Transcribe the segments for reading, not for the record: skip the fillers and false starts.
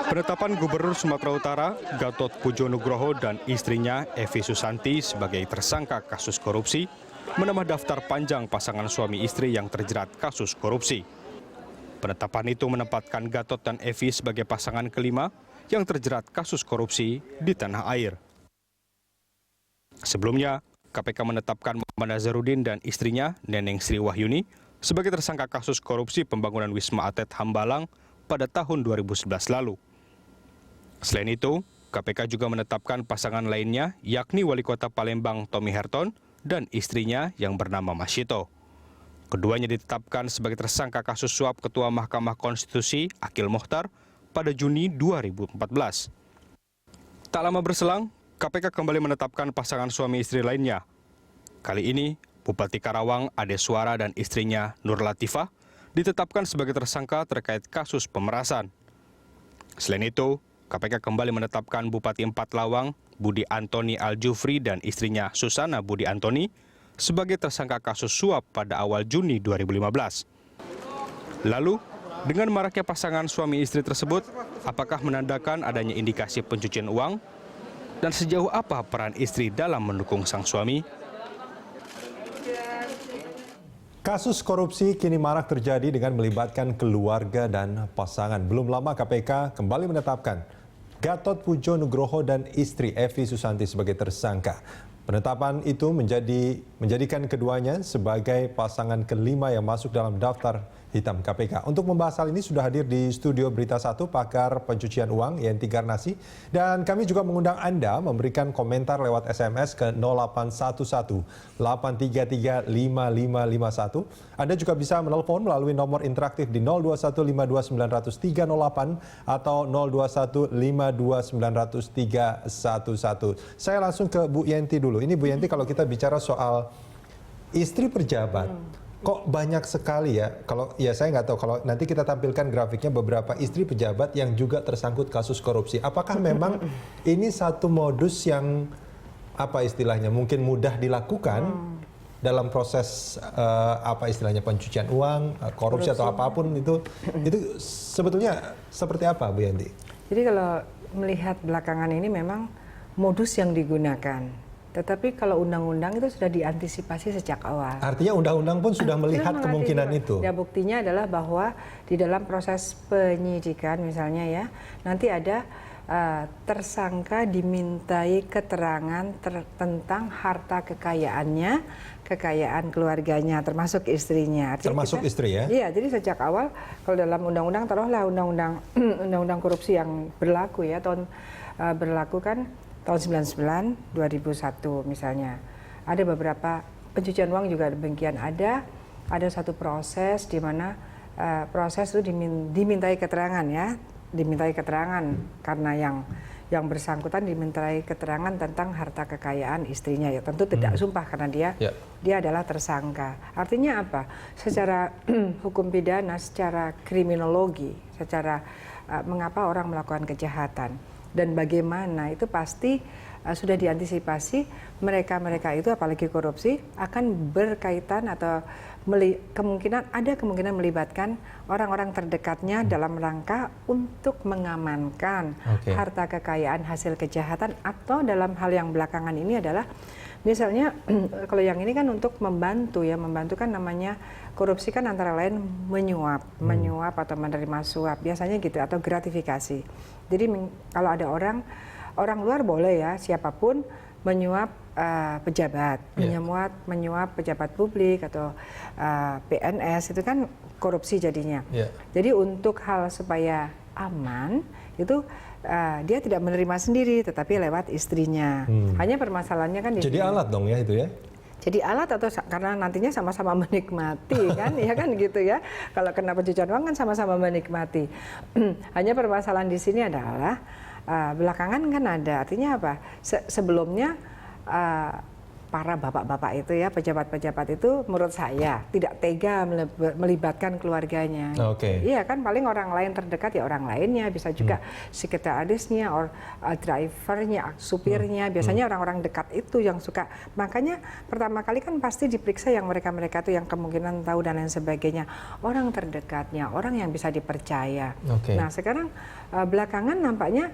Penetapan Gubernur Sumatera Utara Gatot Pujo Nugroho dan istrinya Evi Susanti sebagai tersangka kasus korupsi menambah daftar panjang pasangan suami istri yang terjerat kasus korupsi. Penetapan itu menempatkan Gatot dan Evi sebagai pasangan kelima yang terjerat kasus korupsi di tanah air. Sebelumnya, KPK menetapkan Muhammad Nazarudin dan istrinya Neneng Sri Wahyuni sebagai tersangka kasus korupsi pembangunan Wisma Atlet Hambalang pada tahun 2011 lalu. Selain itu, KPK juga menetapkan pasangan lainnya yakni Wali Kota Palembang Tommy Herton dan istrinya yang bernama Masyito. Keduanya ditetapkan sebagai tersangka kasus suap Ketua Mahkamah Konstitusi Akil Mokhtar pada Juni 2014. Tak lama berselang, KPK kembali menetapkan pasangan suami istri lainnya. Kali ini, Bupati Karawang Ade Suara dan istrinya Nur Latifah ditetapkan sebagai tersangka terkait kasus pemerasan. Selain itu, KPK kembali menetapkan Bupati Empat Lawang Budi Antoni Aljufri dan istrinya Susana Budi Antoni sebagai tersangka kasus suap pada awal Juni 2015. Lalu, dengan maraknya pasangan suami istri tersebut, apakah menandakan adanya indikasi pencucian uang? Dan sejauh apa peran istri dalam mendukung sang suami? Kasus korupsi kini marak terjadi dengan melibatkan keluarga dan pasangan. Belum lama KPK kembali menetapkan Gatot Pujo Nugroho dan istri Evi Susanti sebagai tersangka. Penetapan itu menjadikan keduanya sebagai pasangan kelima yang masuk dalam daftar hitam KPK. Untuk membahas hal ini sudah hadir di studio Berita 1 pakar pencucian uang Yenti Garnasi, dan kami juga mengundang Anda memberikan komentar lewat SMS ke 0811 833 5551. Anda juga bisa menelpon melalui nomor interaktif di 02152900 atau 02152900 Saya langsung ke Bu Yenti dulu. Ini Bu Yenti, kalau kita bicara soal istri pejabat, kok banyak sekali ya, kalau ya saya nggak tahu, kalau nanti kita tampilkan grafiknya beberapa istri pejabat yang juga tersangkut kasus korupsi. Apakah memang ini satu modus yang apa istilahnya mungkin mudah dilakukan dalam proses apa istilahnya pencucian uang, korupsi atau apapun itu sebetulnya seperti apa Bu Yanti? Jadi kalau melihat belakangan ini memang modus yang digunakan. Tetapi kalau undang-undang itu sudah diantisipasi sejak awal. Artinya undang-undang pun sudah melihat kemungkinan itu. Ya, buktinya adalah bahwa di dalam proses penyidikan misalnya ya, nanti ada tersangka dimintai keterangan tentang harta kekayaan keluarganya, termasuk istrinya. Artinya termasuk istri ya? Iya, jadi sejak awal kalau dalam undang-undang, taruhlah undang-undang korupsi yang berlaku ya, berlaku kan tahun 99, 2001 misalnya. Ada beberapa pencucian uang juga demikian, ada satu proses di mana proses itu dimintai keterangan ya, dimintai keterangan karena yang bersangkutan dimintai keterangan tentang harta kekayaan istrinya ya, tentu tidak sumpah karena dia adalah tersangka. Artinya apa? Secara hukum pidana, secara kriminologi, secara mengapa orang melakukan kejahatan dan bagaimana itu pasti sudah diantisipasi. Mereka itu apalagi korupsi akan berkaitan atau kemungkinan melibatkan orang-orang terdekatnya dalam rangka untuk mengamankan harta kekayaan hasil kejahatan, atau dalam hal yang belakangan ini adalah misalnya kalau yang ini kan untuk membantu kan namanya korupsi kan antara lain menyuap atau menerima suap biasanya gitu, atau gratifikasi. Jadi kalau ada orang luar boleh ya, siapapun menyuap pejabat, menyuap pejabat publik atau PNS, itu kan korupsi jadinya. Jadi untuk hal supaya aman itu dia tidak menerima sendiri, tetapi lewat istrinya. Hanya permasalahannya kan di jadi sini. Alat dong ya itu ya? Jadi alat, atau karena nantinya sama-sama menikmati kan, ya kan gitu ya. Kalau kena pencucian uang kan sama-sama menikmati. Hanya permasalahan di sini adalah belakangan kan ada, artinya apa? Sebelumnya para bapak-bapak itu ya, pejabat-pejabat itu menurut saya tidak tega melibatkan keluarganya. Oke. Iya kan, paling orang lain terdekat ya orang lainnya, bisa juga sekretarisnya, drivernya, supirnya, biasanya orang-orang dekat itu yang suka. Makanya pertama kali kan pasti diperiksa yang mereka-mereka itu yang kemungkinan tahu dan lain sebagainya. Orang terdekatnya, orang yang bisa dipercaya. Oke. Nah sekarang belakangan nampaknya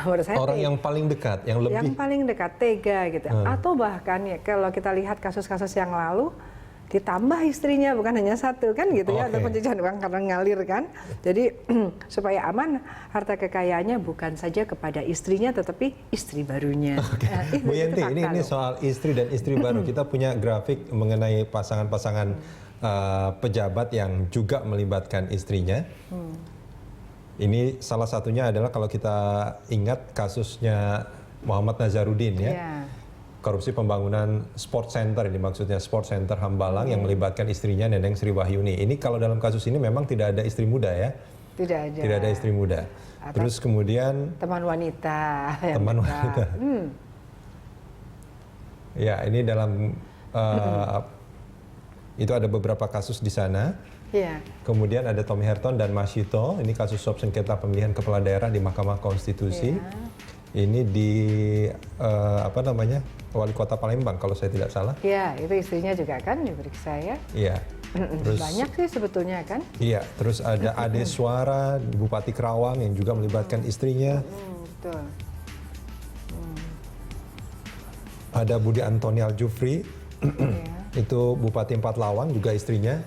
menurut saya Orang yang paling dekat, yang lebih paling dekat, tega gitu. Atau bahkan ya kalau kita lihat kasus-kasus yang lalu ditambah istrinya, bukan hanya satu kan gitu ya, atau pencucian uang karena ngalir kan. Jadi supaya aman harta kekayaannya bukan saja kepada istrinya tetapi istri barunya. Bu Yenti, ini soal istri dan istri baru. Kita punya grafik mengenai pasangan-pasangan pejabat yang juga melibatkan istrinya. Ini salah satunya adalah kalau kita ingat kasusnya Muhammad Nazarudin ya. Korupsi pembangunan sport center, ini maksudnya sport center Hambalang yang melibatkan istrinya Neneng Sri Wahyuni. Ini kalau dalam kasus ini memang tidak ada istri muda ya. Tidak ada. Tidak ada istri muda. Terus kemudian teman wanita. Teman wanita. Ya, ini dalam itu ada beberapa kasus di sana. Iya. Kemudian ada Tommy Herton dan Mas Yito, ini kasus suap sengketa pemilihan kepala daerah di Mahkamah Konstitusi. Ini di Wali Kota Palembang kalau saya tidak salah. Iya, itu istrinya juga kan diperiksa ya. Iya. Terus, banyak sih sebetulnya kan. Iya, terus ada Ade Suara, Bupati Kerawang yang juga melibatkan istrinya. Betul. Ada Budi Antonial Jufri. Itu Bupati Empat Lawang juga istrinya.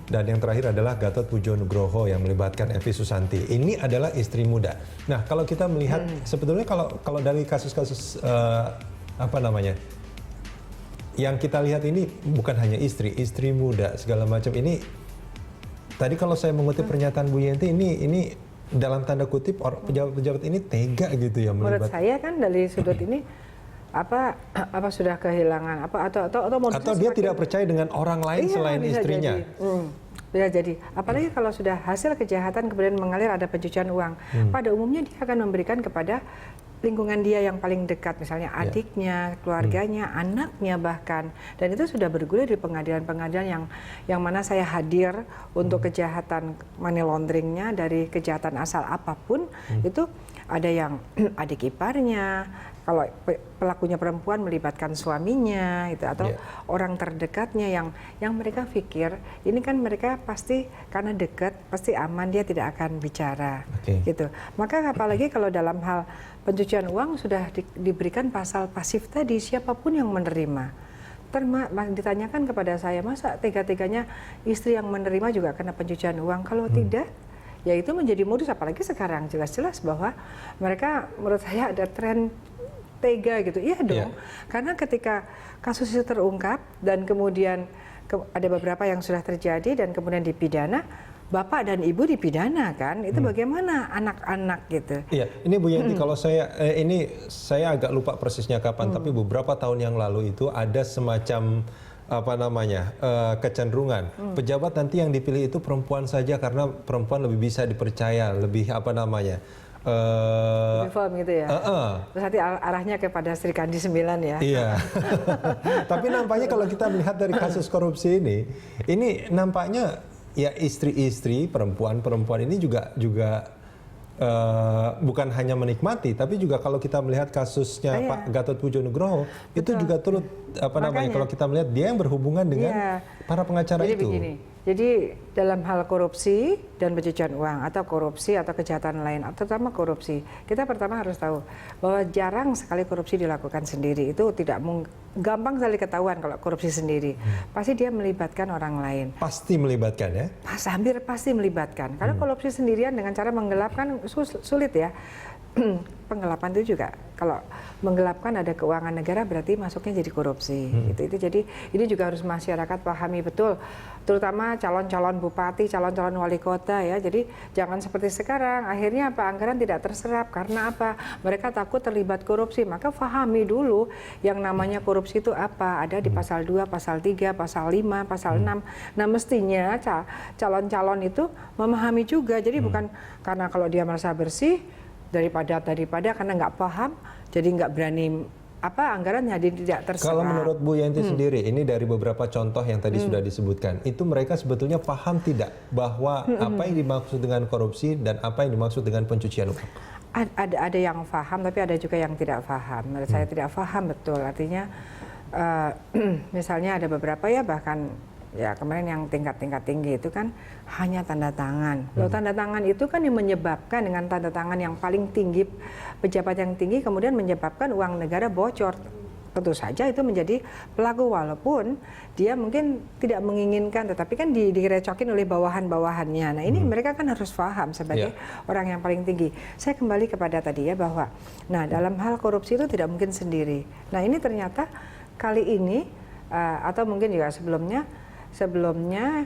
Dan yang terakhir adalah Gatot Pujo Nugroho yang melibatkan Evi Susanti. Ini adalah istri muda. Nah, kalau kita melihat sebetulnya kalau dari kasus-kasus yang kita lihat ini bukan hanya istri muda segala macam ini. Tadi kalau saya mengutip pernyataan Bu Yenti ini dalam tanda kutip pejabat-pejabat ini tega gitu ya menurut saya kan dari sudut ini apa sudah kehilangan atau dia tidak percaya dengan orang lain selain istrinya. Bisa jadi, apalagi kalau sudah hasil kejahatan kemudian mengalir ada pencucian uang, pada umumnya dia akan memberikan kepada lingkungan dia yang paling dekat, misalnya adiknya, keluarganya, anaknya bahkan. Dan itu sudah bergulir di pengadilan-pengadilan yang mana saya hadir untuk kejahatan money launderingnya dari kejahatan asal apapun, itu ada yang adik iparnya, kalau pelakunya perempuan melibatkan suaminya gitu, atau orang terdekatnya yang mereka pikir ini kan mereka pasti karena dekat pasti aman, dia tidak akan bicara gitu. Maka apalagi kalau dalam hal pencucian uang sudah diberikan pasal pasif tadi, siapapun yang menerima. Ditanyakan kepada saya, masa tega-teganya istri yang menerima juga kena pencucian uang? Kalau tidak, ya itu menjadi modus. Apalagi sekarang jelas-jelas bahwa mereka menurut saya ada tren tega gitu. Iya dong, karena ketika kasus itu terungkap dan kemudian ada beberapa yang sudah terjadi dan kemudian dipidana, bapak dan ibu dipidana kan, itu bagaimana anak-anak gitu. Iya, ini Bu Yenti, kalau saya agak lupa persisnya kapan, tapi beberapa tahun yang lalu itu ada semacam kecenderungan pejabat nanti yang dipilih itu perempuan saja karena perempuan lebih bisa dipercaya, lebih reform gitu ya. Terus nanti arahnya kepada Sri Kandi 9 ya. Iya. Tapi nampaknya kalau kita melihat dari kasus korupsi ini nampaknya ya istri-istri perempuan ini juga bukan hanya menikmati, tapi juga kalau kita melihat kasusnya Pak Gatot Pujo Nugroho itu juga turut kalau kita melihat dia yang berhubungan dengan para pengacara itu. Begini. Jadi dalam hal korupsi dan pencucian uang atau korupsi atau kejahatan lain, terutama korupsi, kita pertama harus tahu bahwa jarang sekali korupsi dilakukan sendiri. Itu gampang sekali ketahuan kalau korupsi sendiri. Pasti dia melibatkan orang lain. Pasti melibatkan ya? Hampir pasti melibatkan. Karena korupsi sendirian dengan cara menggelapkan sulit ya. Penggelapan itu juga kalau menggelapkan ada keuangan negara berarti masuknya jadi korupsi. Itu jadi ini juga harus masyarakat pahami betul, terutama calon-calon bupati, calon-calon wali kota ya. Jadi jangan seperti sekarang akhirnya anggaran tidak terserap karena mereka takut terlibat korupsi. Maka pahami dulu yang namanya korupsi itu apa, ada di pasal 2, pasal 3, pasal 5, pasal 6. Nah mestinya calon-calon itu memahami juga. Jadi bukan karena kalau dia merasa bersih daripada karena nggak paham jadi nggak berani anggaran jadi tidak terserap. Kalau menurut Bu Yanti sendiri, ini dari beberapa contoh yang tadi sudah disebutkan, itu mereka sebetulnya paham tidak bahwa apa yang dimaksud dengan korupsi dan apa yang dimaksud dengan pencucian uang? Ada yang paham, tapi ada juga yang tidak paham. Menurut saya tidak paham betul. Artinya, misalnya ada beberapa ya bahkan ya kemarin yang tingkat-tingkat tinggi itu kan hanya tanda tangan. Loh, tanda tangan itu kan yang menyebabkan dengan tanda tangan yang paling tinggi, pejabat yang tinggi kemudian menyebabkan uang negara bocor. Tentu saja itu menjadi pelaku walaupun dia mungkin tidak menginginkan, tetapi kan direcokin oleh bawahan-bawahannya. Nah ini mereka kan harus paham sebagai orang yang paling tinggi. Saya kembali kepada tadi ya bahwa, nah dalam hal korupsi itu tidak mungkin sendiri. Nah ini ternyata kali ini atau mungkin juga sebelumnya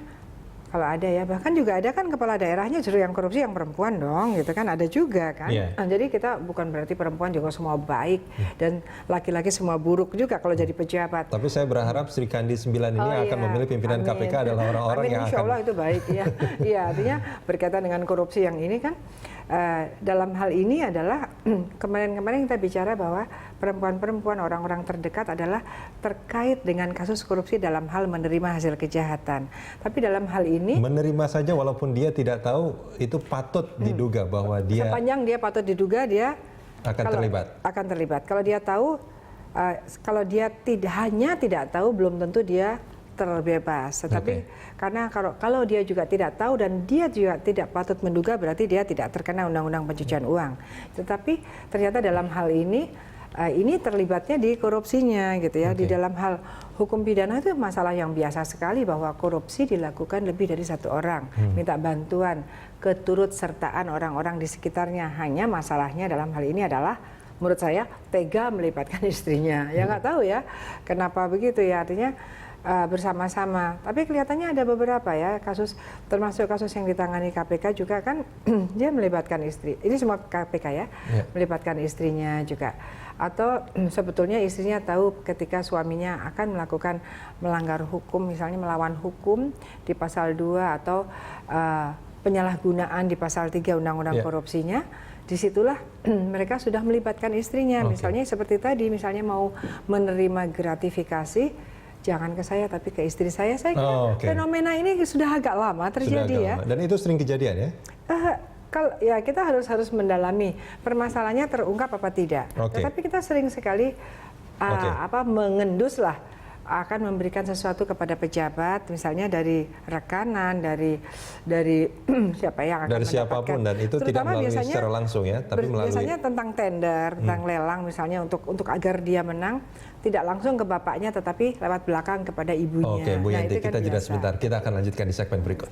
kalau ada ya, bahkan juga ada kan kepala daerahnya justru yang korupsi yang perempuan dong, gitu kan, ada juga kan. Nah, jadi kita bukan berarti perempuan juga semua baik dan laki-laki semua buruk juga kalau jadi pejabat. Tapi saya berharap Sri Kandi 9 ini akan memilih pimpinan KPK adalah orang-orang yang Insya Allah akan... itu baik ya. Iya, artinya berkaitan dengan korupsi yang ini kan, dalam hal ini adalah kemarin-kemarin kita bicara bahwa perempuan-perempuan orang-orang terdekat adalah terkait dengan kasus korupsi dalam hal menerima hasil kejahatan. Tapi dalam hal ini menerima saja walaupun dia tidak tahu, itu patut diduga bahwa dia sepanjang dia patut diduga dia akan terlibat. Kalau dia tahu, kalau dia tidak tahu belum tentu dia terbebas. Tetapi karena kalau dia juga tidak tahu dan dia juga tidak patut menduga, berarti dia tidak terkena undang-undang pencucian uang. Tetapi ternyata dalam hal ini terlibatnya di korupsinya gitu ya. Di dalam hal hukum pidana itu masalah yang biasa sekali bahwa korupsi dilakukan lebih dari satu orang, minta bantuan, keturutsertaan orang-orang di sekitarnya. Hanya masalahnya dalam hal ini adalah menurut saya tega melibatkan istrinya. Ya nggak tahu ya kenapa begitu ya, artinya bersama-sama. Tapi kelihatannya ada beberapa ya kasus, termasuk kasus yang ditangani KPK juga kan dia melibatkan istri. Ini semua KPK ya, melibatkan istrinya juga. Atau sebetulnya istrinya tahu ketika suaminya akan melakukan melanggar hukum, misalnya melawan hukum di pasal 2 atau penyalahgunaan di pasal 3 undang-undang korupsinya. Disitulah mereka sudah melibatkan istrinya. Misalnya seperti tadi, misalnya mau menerima gratifikasi, jangan ke saya tapi ke istri saya. Saya kira fenomena ini sudah agak lama terjadi ya. Dan itu sering kejadian ya? Kalau ya kita harus mendalami permasalahannya terungkap apa tidak. Tetapi kita sering sekali mengendus lah, akan memberikan sesuatu kepada pejabat, misalnya dari rekanan, dari siapa yang akan dari siapapun, dan itu tidak melalui secara langsung ya, tapi melalui biasanya tentang tender, tentang lelang misalnya untuk agar dia menang, tidak langsung ke bapaknya tetapi lewat belakang kepada ibunya. Oke, Bu Yanti, itu kan kita jeda biasa. sebentar. Kita akan lanjutkan di segmen berikut.